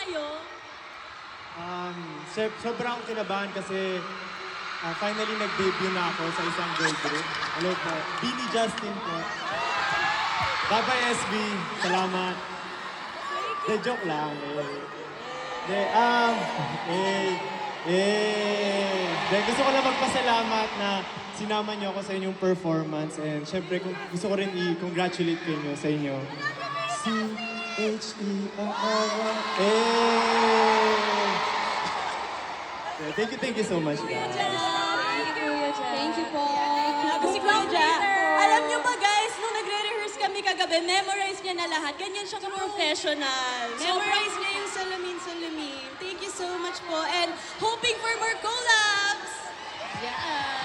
kayo? Sobrang kinabahan kasi finally nag-debut na ako sa isang girl group. Hello po. Bini Justin po. Bye-bye SB. Salamat. De, joke lang. Gusto ko lang magpasalamat na sinama niyo ako sa inyong performance and syempre gusto ko rin i-congratulate kayo sa inyo. Thank you so much, guys. Thank you po. Ako si Claudia. Alam niyo ba guys, nung nagre-rehearse kami kagabi, memorize niya na lahat. Ganyan siya ka-professional. Memorize niya yung salamin. Thank you so much po. And hoping for more collabs! Yeah.